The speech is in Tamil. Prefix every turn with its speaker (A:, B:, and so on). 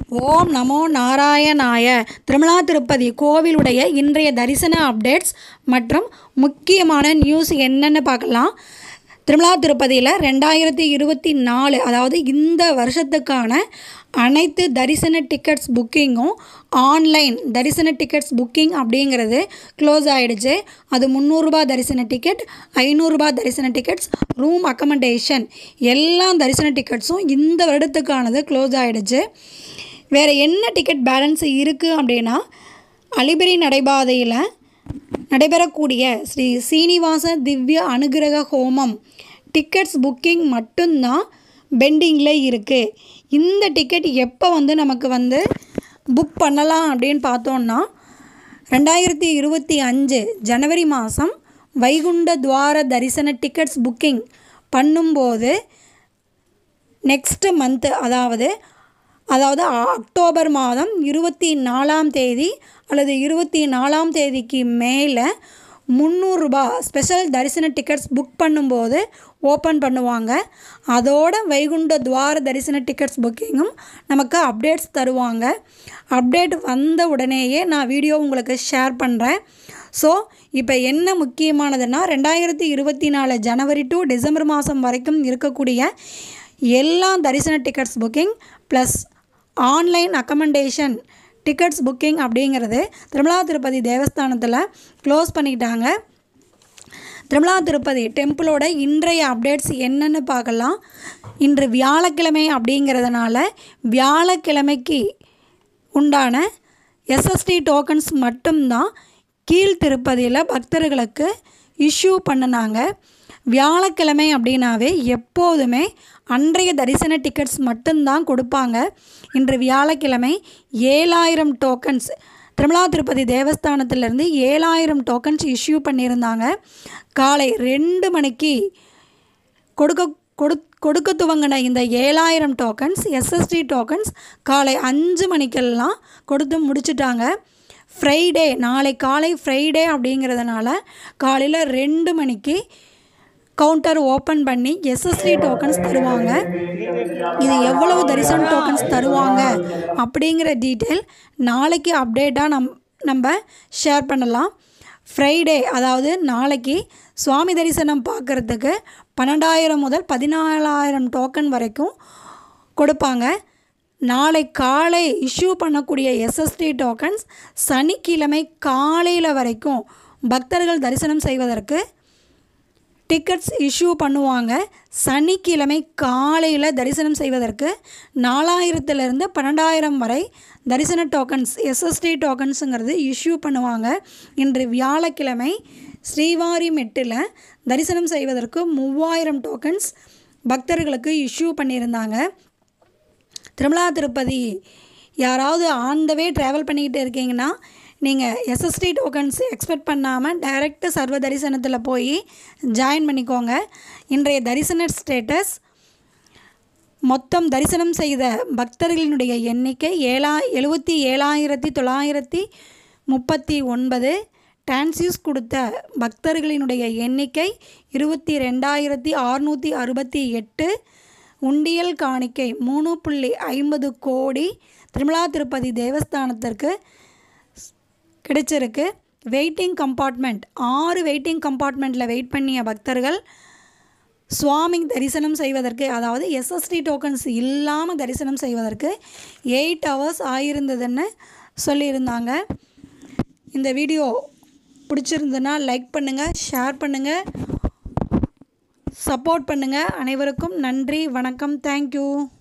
A: ஓம் நமோ நாராயணாய. திருமலா திருப்பதி கோவிலுடைய இன்றைய தரிசன அப்டேட்ஸ் மற்றும் முக்கியமான நியூஸ் என்னென்னு பார்க்கலாம். திருமலா திருப்பதியில் 2024 அதாவது இந்த வருஷத்துக்கான அனைத்து தரிசன டிக்கெட்ஸ் புக்கிங்கும் ஆன்லைன் தரிசன டிக்கெட்ஸ் புக்கிங் அப்படிங்கிறது க்ளோஸ் ஆகிடுச்சு. அது 300 ரூபா தரிசன டிக்கெட், 500 ரூபா தரிசன டிக்கெட்ஸ், ரூம் அக்கமண்டேஷன் எல்லா தரிசன டிக்கெட்ஸும் இந்த வருடத்துக்கானது க்ளோஸ் ஆகிடுச்சு. வேறு என்ன டிக்கெட் பேலன்ஸ் இருக்குது அப்படின்னா, அலிபிரி நடைபாதையில் நடைபெறக்கூடிய ஸ்ரீ சீனிவாச திவ்ய அனுகிரக ஹோமம் டிக்கெட்ஸ் புக்கிங் மட்டும்தான் பெண்டிங்கில் இருக்குது. இந்த டிக்கெட் எப்போ நமக்கு புக் பண்ணலாம் அப்படின்னு பார்த்தோன்னா, 2025 ஜனவரி மாதம் வைகுண்ட துவார தரிசன டிக்கெட்ஸ் புக்கிங் பண்ணும்போது நெக்ஸ்ட்டு மந்த்து அதாவது அக்டோபர் மாதம் 24ஆம் தேதி அல்லது 24ஆம் தேதிக்கு மேலே 300 ரூபா ஸ்பெஷல் தரிசன டிக்கெட்ஸ் புக் பண்ணும்போது ஓப்பன் பண்ணுவாங்க. அதோட வைகுண்ட துவார தரிசன டிக்கெட்ஸ் புக்கிங்கும் நமக்கு அப்டேட்ஸ் தருவாங்க. அப்டேட் வந்த உடனேயே நான் வீடியோ உங்களுக்கு ஷேர் பண்ணுறேன். ஸோ இப்போ என்ன முக்கியமானதுன்னா, 2024 ஜனவரி டு டிசம்பர் மாதம் வரைக்கும் இருக்கக்கூடிய எல்லா தரிசன tickets booking plus online accommodation tickets booking அப்படிங்கிறது திருமலா திருப்பதி தேவஸ்தானத்தில் க்ளோஸ் பண்ணிட்டாங்க. திருமலா திருப்பதி டெம்பிளோட இன்றைய அப்டேட்ஸ் என்னென்னு பார்க்கலாம். இன்று வியாழக்கிழமை அப்படிங்கிறதுனால வியாழக்கிழமைக்கு உண்டான எஸ்எஸ்டி டோக்கன்ஸ் மட்டும்தான் கீழ் திருப்பதியில் பக்தர்களுக்கு இஷ்யூ பண்ணினாங்க. வியாழக்கிழமை அப்படின்னாவே எப்போதுமே அன்றைய தரிசன டிக்கெட்ஸ் மட்டும்தான் கொடுப்பாங்க. இன்று வியாழக்கிழமை 7000 டோக்கன்ஸ் திருமலா திருப்பதி தேவஸ்தானத்திலேருந்து 7000 டோக்கன்ஸ் இஷ்யூ பண்ணியிருந்தாங்க. காலை 2 மணிக்கு கொடுக்க துவங்கின இந்த 7000 டோக்கன்ஸ் எஸ்எஸ்டி டோக்கன்ஸ் காலை 5 மணிக்கெல்லாம் கொடுத்து முடிச்சிட்டாங்க. ஃப்ரைடே நாளை காலை ஃப்ரைடே அப்படிங்கிறதுனால காலையில் 2 மணிக்கு கவுண்டர் ஓப்பன் பண்ணி எஸ்எஸ்டி டோக்கன்ஸ் தருவாங்க. இது எவ்வளவு தரிசன டோக்கன்ஸ் தருவாங்க அப்படிங்கிற டீட்டெயில் நாளைக்கு அப்டேட்டாக நம்ம ஷேர் பண்ணலாம். ஃப்ரைடே அதாவது நாளைக்கு சுவாமி தரிசனம் பார்க்குறதுக்கு 12,000 முதல் 14,000 டோக்கன் வரைக்கும் கொடுப்பாங்க. நாளை காலை இஷ்யூ பண்ணக்கூடிய எஸ்எஸ்டி டோக்கன்ஸ் சனிக்கிழமை காலையில் வரைக்கும் பக்தர்கள் தரிசனம் செய்வதற்கு டிக்கெட்ஸ் இஷ்யூ பண்ணுவாங்க. சனிக்கிழமை காலையில் தரிசனம் செய்வதற்கு 4,000லேருந்து 12,000 வரை தரிசன டோக்கன்ஸ் எஸ்எஸ்டி டோக்கன்ஸுங்கிறது இஷ்யூ பண்ணுவாங்க. இன்று வியாழக்கிழமை ஸ்ரீவாரிமெட்டில் தரிசனம் செய்வதற்கு 3,000 டோக்கன்ஸ் பக்தர்களுக்கு இஷ்யூ பண்ணியிருந்தாங்க. திருமலா திருப்பதி யாராவது ஆன் த வே ட்ராவல் பண்ணிக்கிட்டு இருக்கீங்கன்னா, நீங்கள் எஸ்எஸ்டி டோக்கன்ஸ் எக்ஸ்பெக்ட் பண்ணாமல் டைரெக்ட் சர்வ தரிசனத்தில் போய் ஜாயின் பண்ணிக்கோங்க. இன்றைய தரிசன ஸ்டேட்டஸ் மொத்தம் தரிசனம் செய்த பக்தர்களினுடைய எண்ணிக்கை 77,939. டான்சியூஸ் கொடுத்த பக்தர்களினுடைய எண்ணிக்கை 22,668. உண்டியல் காணிக்கை 3.50 கோடி திருமலா திருப்பதி தேவஸ்தானத்திற்கு கிடைச்சிருக்கு. வெயிட்டிங் கம்பார்ட்மெண்ட் 6 வெயிட்டிங் கம்பார்ட்மெண்ட்டில் வெயிட் பண்ணிய பக்தர்கள் சுவாமி தரிசனம் செய்வதற்கு அதாவது எஸ்எஸ்டி டோக்கன்ஸ் இல்லாமல் தரிசனம் செய்வதற்கு 8 ஹவர்ஸ் ஆகியிருந்ததுன்னு சொல்லியிருந்தாங்க. இந்த வீடியோ பிடிச்சிருந்ததுன்னா லைக் பண்ணுங்கள், ஷேர் பண்ணுங்கள், சப்போர்ட் பண்ணுங்கள். அனைவருக்கும் நன்றி, வணக்கம், தேங்க்யூ.